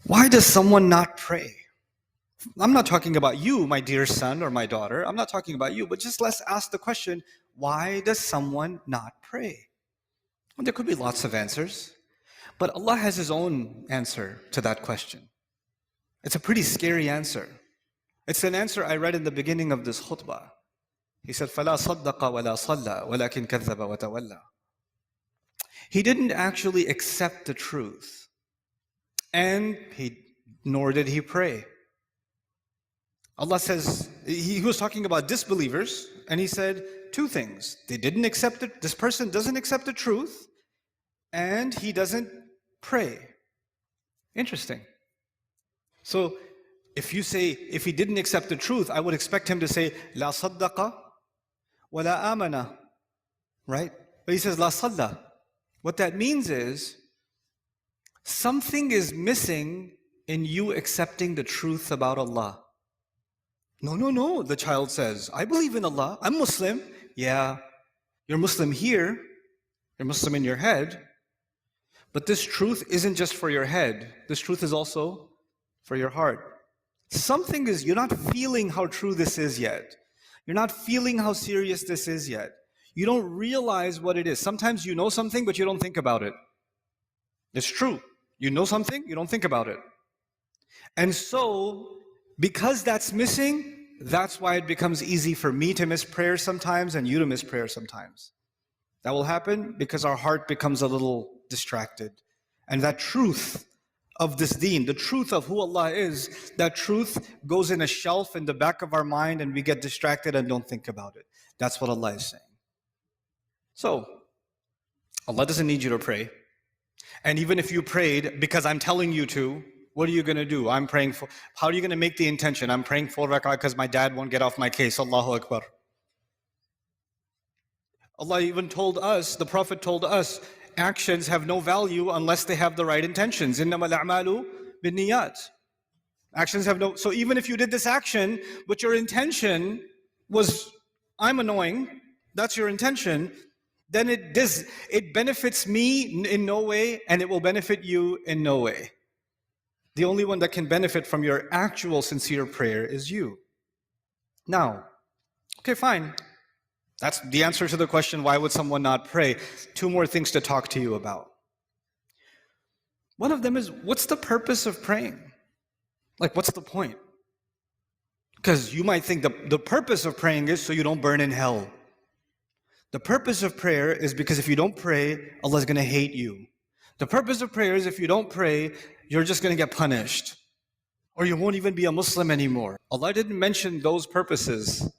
Why does someone not pray? I'm not talking about you, my dear son or my daughter. I'm not talking about you, but just let's ask the question, why does someone not pray? Well, there could be lots of answers, but Allah has His own answer to that question. It's a pretty scary answer. It's an answer I read in the beginning of this khutbah. He said, فَلَا صَدَّقَ وَلَا صَلَّى وَلَكِنْ كَذَّبَ وَتَوَلَّى. He didn't actually accept the truth, and nor did he pray. Allah says, he was talking about disbelievers, and he said two things. They didn't accept it. This person doesn't accept the truth, and he doesn't pray. Interesting. So if he didn't accept the truth, I would expect him to say, La saddaqa wa la amana. Right? But he says, La salla. What that means is, something is missing in you accepting the truth about Allah. No, the child says, I believe in Allah, I'm Muslim. Yeah, you're Muslim here, you're Muslim in your head, but this truth isn't just for your head, this truth is also for your heart. Something is, you're not feeling how true this is yet. You're not feeling how serious this is yet. You don't realize what it is. Sometimes you know something, but you don't think about it. It's true. You know something, you don't think about it. And so, because that's missing, that's why it becomes easy for me to miss prayer sometimes and you to miss prayer sometimes. That will happen because our heart becomes a little distracted. And that truth of this deen, the truth of who Allah is, that truth goes in a shelf in the back of our mind and we get distracted and don't think about it. That's what Allah is saying. So, Allah doesn't need you to pray. And even if you prayed because I'm telling you to, what are you going to do? I'm praying for, how are you going to make the intention? I'm praying 4 rak'ah because my dad won't get off my case. Allahu Akbar. Allah even told us, the Prophet told us, actions have no value unless they have the right intentions. إِنَّمَا الْأَعْمَالُ بِالنِّيَّاتِ. Actions have no, so even if you did this action, but your intention was, I'm annoying, that's your intention, then it benefits me in no way and it will benefit you in no way. The only one that can benefit from your actual sincere prayer is you. Now, okay, fine. That's the answer to the question, why would someone not pray? 2 more things to talk to you about. One of them is, what's the purpose of praying? Like, what's the point? Because you might think the purpose of praying is so you don't burn in hell. The purpose of prayer is because if you don't pray, Allah is going to hate you. The purpose of prayer is if you don't pray, you're just going to get punished. Or you won't even be a Muslim anymore. Allah didn't mention those purposes.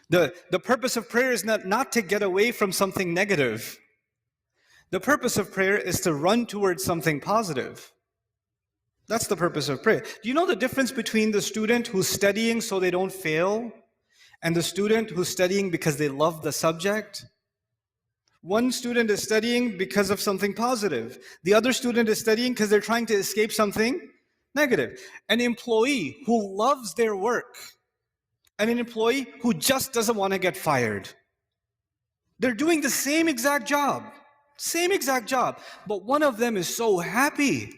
The purpose of prayer is not to get away from something negative. The purpose of prayer is to run towards something positive. That's the purpose of prayer. Do you know the difference between the student who's studying so they don't fail and the student who's studying because they love the subject? One student is studying because of something positive. The other student is studying because they're trying to escape something negative. An employee who loves their work and an employee who just doesn't want to get fired. They're doing the same exact job, but one of them is so happy,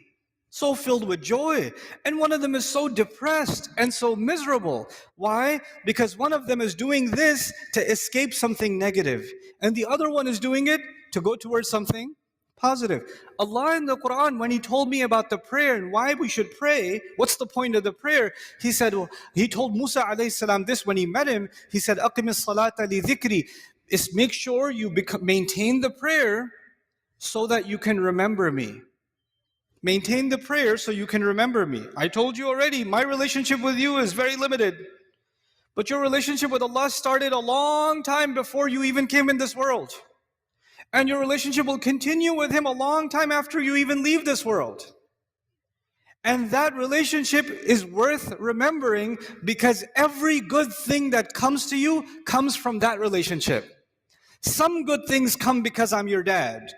so filled with joy, and one of them is so depressed and so miserable. Why? Because one of them is doing this to escape something negative, and the other one is doing it to go towards something positive. Allah in the Quran, when He told me about the prayer and why we should pray, what's the point of the prayer? He said, He told Musa alayhi salam this when he met him. He said, "Aqimis salata li dhikri." Is make sure you maintain the prayer so that you can remember me. Maintain the prayer so you can remember me. I told you already, my relationship with you is very limited. But your relationship with Allah started a long time before you even came in this world. And your relationship will continue with Him a long time after you even leave this world. And that relationship is worth remembering because every good thing that comes to you comes from that relationship. Some good things come because I'm your dad.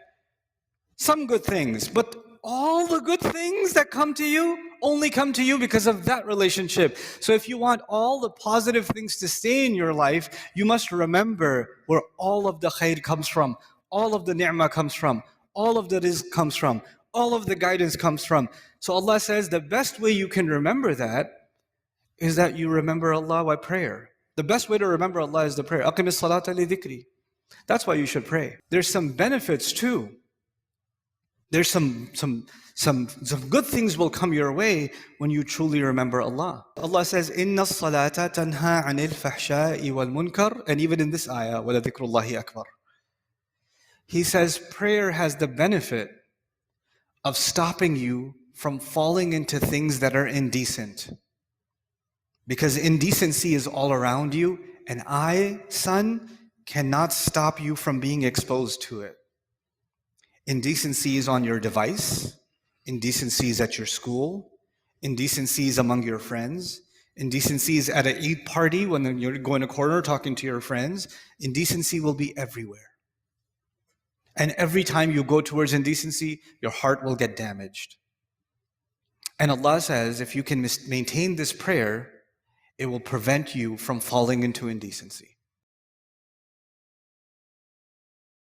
Some good things, but all the good things that come to you only come to you because of that relationship. So if you want all the positive things to stay in your life, you must remember where all of the khair comes from, all of the ni'mah comes from, all of the rizq comes from, all of the guidance comes from. So Allah says the best way you can remember that is that you remember Allah by prayer. The best way to remember Allah is the prayer. أَقِمِ الصَّلَاةَ لِذِكْرِي. That's why you should pray. There's some benefits too. There's some good things will come your way when you truly remember Allah. Allah says, إِنَّ الصَّلَاةَ تَنْهَى عَنِ الْفَحْشَاءِ وَالْمُنْكَرِ. And even in this ayah, وَلَذِكْرُ اللَّهِ أَكْبَرُ. He says prayer has the benefit of stopping you from falling into things that are indecent. Because indecency is all around you, and I, son, cannot stop you from being exposed to it. Indecency is on your device, indecency is at your school, indecency is among your friends, indecency is at an Eid party when you're going to corner talking to your friends. Indecency will be everywhere. And every time you go towards indecency, your heart will get damaged. And Allah says, if you can maintain this prayer, it will prevent you from falling into indecency.